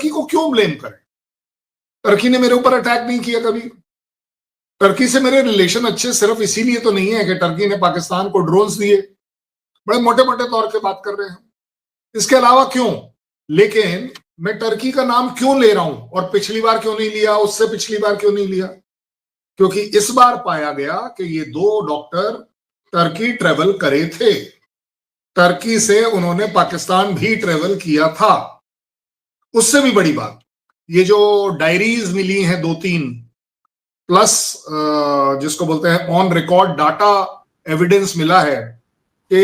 Turkey को क्यों blame करें? टर्की ने मेरे ऊपर अटैक नहीं किया कभी। टर्की से मेरे रिलेशन अच्छे सिर्फ इसीलिए तो नहीं है कि टर्की ने पाकिस्तान को ड्रोन्स दिए, बड़े मोटे मोटे तौर पे बात कर रहे हैं। इसके अलावा क्यों? लेकिन मैं टर्की का नाम क्यों ले रहा हूं और पिछली बार क्यों नहीं लिया, उससे पिछली बार क्यों नहीं लिया? क्योंकि इस बार पाया गया कि ये 2 डॉक्टर टर्की ट्रेवल करे थे, टर्की से उन्होंने पाकिस्तान भी ट्रेवल किया था। उससे भी बड़ी बात, ये जो डायरीज मिली हैं 2-3 प्लस जिसको बोलते हैं ऑन रिकॉर्ड डाटा एविडेंस मिला है कि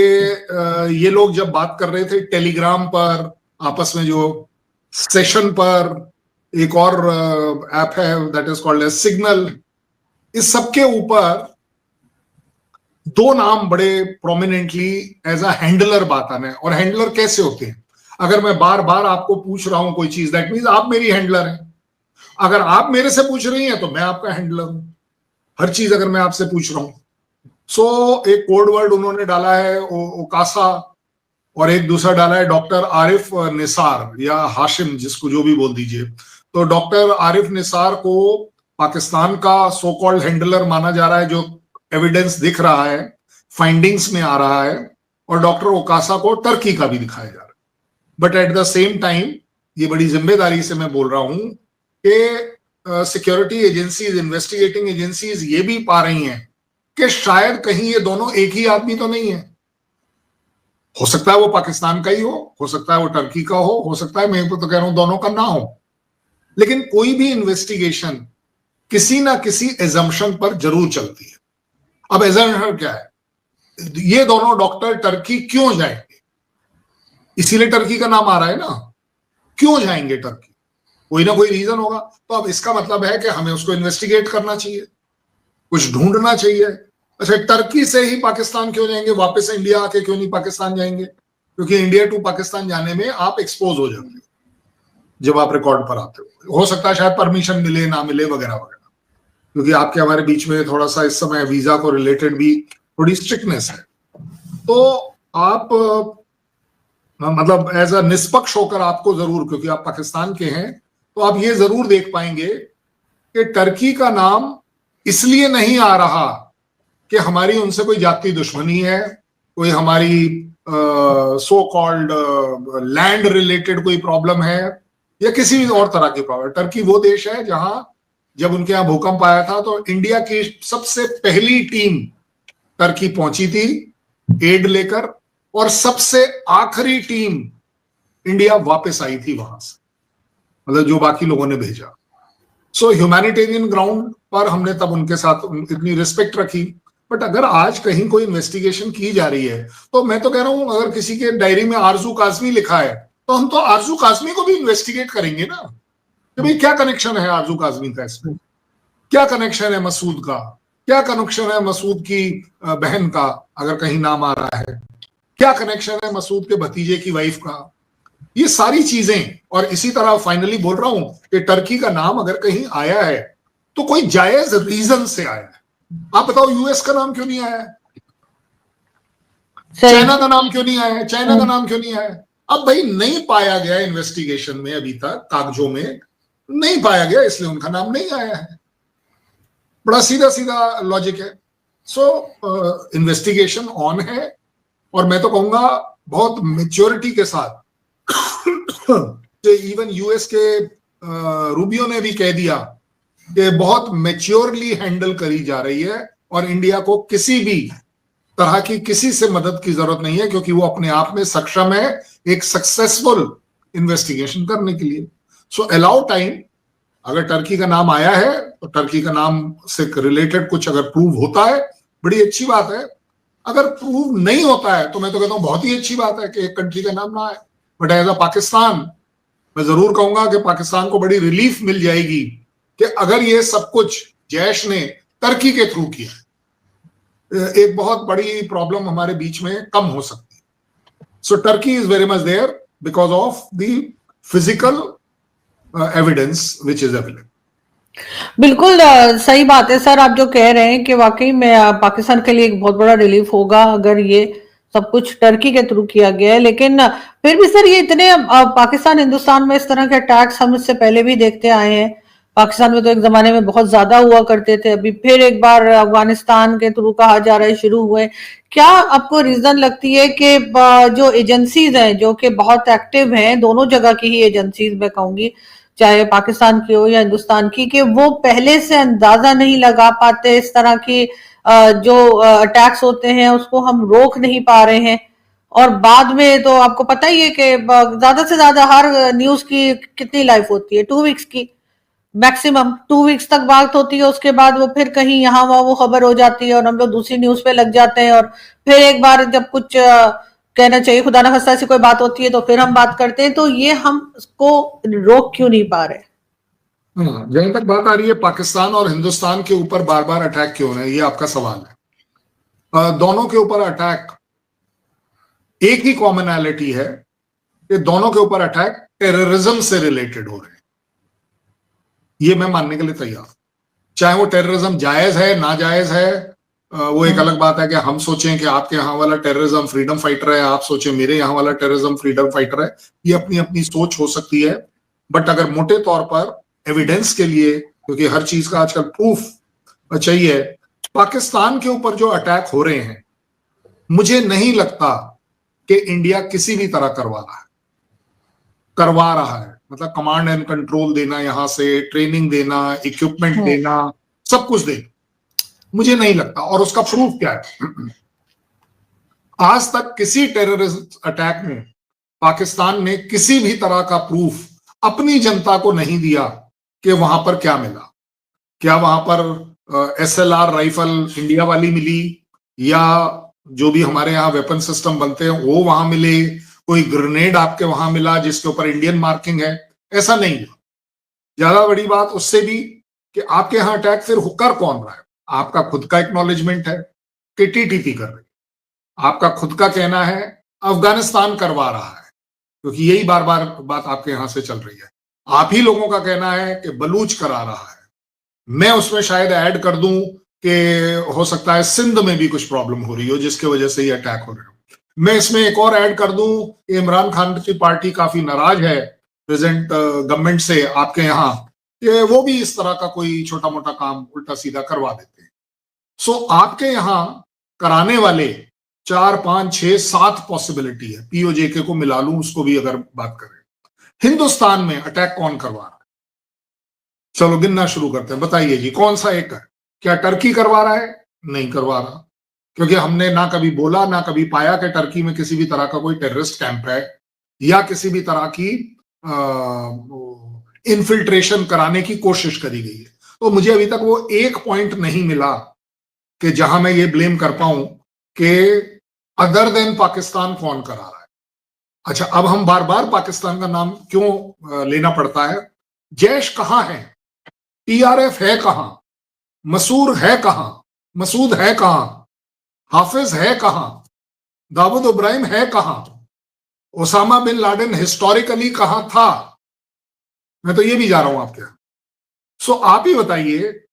ये लोग जब बात कर रहे थे टेलीग्राम पर आपस में, जो सेशन पर एक और ऐप है that is called as Signal, इस सबके ऊपर 2 नाम बड़े प्रोमिनेंटली एज अ हैंडलर बात आना है। और हैंडलर कैसे होते हैं? अगर मैं बार बार आपको पूछ रहा हूं कोई चीज, दैट मीन्स आप मेरी हैंडलर हैं। अगर आप मेरे से पूछ रही हैं तो मैं आपका हैंडलर हूं, हर चीज अगर मैं आपसे पूछ रहा हूं। सो एक कोड वर्ड उन्होंने डाला है ओकासा, और एक दूसरा डाला है डॉक्टर आरिफ निसार या हाशिम, जिसको जो भी बोल दीजिए। तो डॉक्टर आरिफ निसार को पाकिस्तान का सो कॉल्ड हैंडलर माना जा रहा है, जो एविडेंस दिख रहा है, फाइंडिंग्स में आ रहा है, और डॉक्टर ओकासा को टर्की का भी दिखाया जा रहा है। But at the same time ये बड़ी जिम्मेदारी से मैं बोल रहा हूं कि सिक्योरिटी एजेंसीज, इन्वेस्टिगेटिंग एजेंसीज ये भी पा रही हैं कि शायद कहीं ये दोनों एक ही आदमी तो नहीं है। हो सकता है वो पाकिस्तान का ही हो सकता है वो टर्की का हो सकता है, मैं तो कह रहा हूं दोनों का ना हो। लेकिन कोई भी इन्वेस्टिगेशन किसी ना किसी एजम्पशन पर जरूर चलती है। अब एजम्पशन क्या है? ये दोनों डॉक्टर टर्की क्यों जाएंगे? इसीलिए टर्की का नाम आ रहा है ना। क्यों जाएंगे टर्की? कोई ना कोई रीजन होगा। तो अब इसका मतलब है कि हमें उसको इन्वेस्टिगेट करना चाहिए, कुछ ढूंढना चाहिए। अच्छा, टर्की से ही पाकिस्तान क्यों जाएंगे? वापस इंडिया आके क्यों नहीं पाकिस्तान जाएंगे? क्योंकि इंडिया टू पाकिस्तान जाने में आप एक्सपोज हो जाते हो जब आप रिकॉर्ड पर आते हो सकता है शायद परमिशन मिले ना मिले वगैरह वगैरह, क्योंकि आपके हमारे बीच में थोड़ा सा इस समय वीजा को रिलेटेड भी थोड़ी स्ट्रिक्टनेस है। तो आप मतलब एज अ निष्पक्ष होकर आपको जरूर, क्योंकि आप पाकिस्तान के हैं, तो आप ये जरूर देख पाएंगे कि टर्की का नाम इसलिए नहीं आ रहा कि हमारी उनसे कोई जाति दुश्मनी है, कोई हमारी सो कॉल्ड लैंड रिलेटेड कोई प्रॉब्लम है या किसी भी और तरह की प्रॉब्लम। टर्की वो देश है जहां जब उनके यहां भूकंप आया था तो इंडिया की सबसे पहली टीम टर्की पहुंची थी एड लेकर, और सबसे आखिरी टीम इंडिया वापस आई थी वहां से, मतलब जो बाकी लोगों ने भेजा। सो ह्यूमैनिटेरियन ग्राउंड पर हमने तब उनके साथ इतनी रिस्पेक्ट रखी। बट अगर आज कहीं कोई इन्वेस्टिगेशन की जा रही है तो मैं तो कह रहा हूं, अगर किसी के डायरी में आरजू काजमी लिखा है तो हम तो आरजू काजमी को भी इन्वेस्टिगेट करेंगे ना, कि भाई क्या कनेक्शन है आरजू काजमी का इसमें, क्या कनेक्शन है मसूद का, क्या कनेक्शन है मसूद की बहन का अगर कहीं नाम आ रहा है, क्या कनेक्शन है मसूद के भतीजे की वाइफ का, ये सारी चीजें। और इसी तरह फाइनली बोल रहा हूं कि टर्की का नाम अगर कहीं आया है तो कोई जायज रीजन से आया है। आप बताओ यूएस का नाम क्यों नहीं आया है? चाइना का नाम क्यों नहीं आया है? चाइना का नाम क्यों नहीं आया है? अब भाई नहीं पाया गया इन्वेस्टिगेशन में, अभी तक कागजों में नहीं पाया गया, इसलिए उनका नाम नहीं आया है। बड़ा सीधा सीधा लॉजिक है। सो इन्वेस्टिगेशन ऑन है, और मैं तो कहूंगा बहुत मेच्योरिटी के साथ। इवन यूएस के रूबियो ने भी कह दिया कि बहुत मेच्योरली हैंडल करी जा रही है और इंडिया को किसी भी तरह की किसी से मदद की जरूरत नहीं है, क्योंकि वो अपने आप में सक्षम है एक सक्सेसफुल इन्वेस्टिगेशन करने के लिए। सो अलाउ टाइम। अगर टर्की का नाम आया है तो टर्की का नाम से रिलेटेड कुछ अगर प्रूव होता है बड़ी अच्छी बात है। अगर प्रूव नहीं होता है तो मैं तो कहता हूं बहुत ही अच्छी बात है कि एक कंट्री का नाम ना आए। बट एज अ पाकिस्तान मैं जरूर कहूंगा कि पाकिस्तान को बड़ी रिलीफ मिल जाएगी कि अगर ये सब कुछ जैश ने टर्की के थ्रू किया, एक बहुत बड़ी प्रॉब्लम हमारे बीच में कम हो सकती है। So Turkey is very much there because of the physical evidence which is available. बिल्कुल सही बात है सर, आप जो कह रहे हैं कि वाकई में पाकिस्तान के लिए एक बहुत बड़ा रिलीफ होगा अगर ये सब कुछ टर्की के थ्रू किया गया है। लेकिन फिर भी सर ये इतने पाकिस्तान हिंदुस्तान में इस तरह के अटैक्स हम इससे पहले भी देखते आए हैं। पाकिस्तान में तो एक जमाने में बहुत ज्यादा हुआ करते थे, अभी फिर एक बार अफगानिस्तान के थ्रू कहा जा रहा है शुरू हुए। क्या आपको रीजन लगती है कि जो एजेंसीज हैं जो कि बहुत एक्टिव हैं, दोनों जगह की ही एजेंसीज मैं कहूंगी, चाहे पाकिस्तान की हो या हिंदुस्तान की, कि वो पहले से अंदाजा नहीं लगा पाते इस तरह की जो अटैक्स होते हैं उसको हम रोक नहीं पा रहे हैं। और बाद में तो आपको पता ही है कि ज्यादा से ज्यादा हर न्यूज की कितनी लाइफ होती है, 2 वीक्स की मैक्सिमम, 2 वीक्स तक बात होती है, उसके बाद वो फिर कहीं यहाँ वहां वो खबर हो जाती है और हम लोग दूसरी न्यूज पे लग जाते हैं। और फिर एक बार जब कुछ कहना चाहिए खुदा ना खास्ता ऐसी कोई बात होती है तो फिर हम बात करते हैं। तो ये हम इसको रोक क्यों नहीं पा रहे? जहां तक बात आ रही है पाकिस्तान और हिंदुस्तान के ऊपर बार बार अटैक क्यों हो रहे हैं, ये आपका सवाल है। दोनों के ऊपर अटैक, एक ही कॉमनैलिटी है कि दोनों के ऊपर अटैक टेररिज्म से रिलेटेड हो रहे हैं। ये मैं मानने के लिए तैयार हूं। चाहे वो टेररिज्म जायज है नाजायज है, वो एक अलग बात है कि हम सोचें कि आपके यहाँ वाला टेररिज्म फ्रीडम फाइटर है, आप सोचें मेरे यहाँ वाला टेररिज्म फ्रीडम फाइटर है। ये अपनी अपनी सोच हो सकती है, बट अगर मोटे तौर पर एविडेंस के लिए, क्योंकि हर चीज का आजकल प्रूफ चाहिए, पाकिस्तान के ऊपर जो अटैक हो रहे हैं मुझे नहीं लगता कि इंडिया किसी भी तरह करवा रहा है। मतलब कमांड एंड कंट्रोल देना, यहां से ट्रेनिंग देना, इक्विपमेंट देना, सब कुछ देना, मुझे नहीं लगता। और उसका प्रूफ क्या है? आज तक किसी टेररिस्ट अटैक में पाकिस्तान ने किसी भी तरह का प्रूफ अपनी जनता को नहीं दिया कि वहां पर क्या मिला। क्या वहां पर SLR राइफल इंडिया वाली मिली, या जो भी हमारे यहाँ वेपन सिस्टम बनते हैं वो वहां मिले, कोई ग्रेनेड आपके वहां मिला जिसके ऊपर इंडियन मार्किंग है? ऐसा नहीं हुआ। ज्यादा बड़ी बात उससे भी कि आपके यहाँ अटैक फिर कर कौन रहा है? आपका खुद का एक्नॉलेजमेंट है कि TTP कर रही है, आपका खुद का कहना है अफगानिस्तान करवा रहा है, क्योंकि यही बार बार बात आपके यहां से चल रही है। आप ही लोगों का कहना है कि बलूच करा रहा है। मैं उसमें शायद ऐड कर दूं कि हो सकता है सिंध में भी कुछ प्रॉब्लम हो रही हो जिसकी वजह से ये अटैक हो रहे हो। मैं इसमें एक और ऐड कर दूं कि इमरान खान की पार्टी काफी नाराज है प्रेजेंट गवर्नमेंट से आपके यहाँ, कि वो भी इस तरह का कोई छोटा मोटा काम उल्टा सीधा करवा देते हैं। सो आपके यहाँ कराने वाले 4, 5, 6, 7 पॉसिबिलिटी है, POJK को मिला लूं उसको भी अगर बात करें। हिंदुस्तान में अटैक कौन करवा रहा है? चलो गिनना शुरू करते हैं, बताइए जी कौन सा एक है? क्या टर्की करवा रहा है? नहीं करवा रहा, क्योंकि हमने ना कभी बोला ना कभी पाया कि टर्की में किसी भी तरह का कोई टेररिस्ट कैंप है या किसी भी तरह की इन्फिल्ट्रेशन कराने की कोशिश करी गई है। तो मुझे अभी तक वो एक पॉइंट नहीं मिला कि जहां मैं ये ब्लेम कर पाऊं कि अदर देन पाकिस्तान कौन करा रहा है। अच्छा, अब हम बार बार पाकिस्तान का नाम क्यों लेना पड़ता है? जैश कहां है? TRF है कहां? मसूर है कहां? मसूद है कहां? हाफिज है कहां? दाऊद इब्राहिम है कहां? ओसामा बिन लादेन हिस्टोरिकली कहां था? मैं तो ये भी जा रहा हूं आपके। सो आप ही बताइए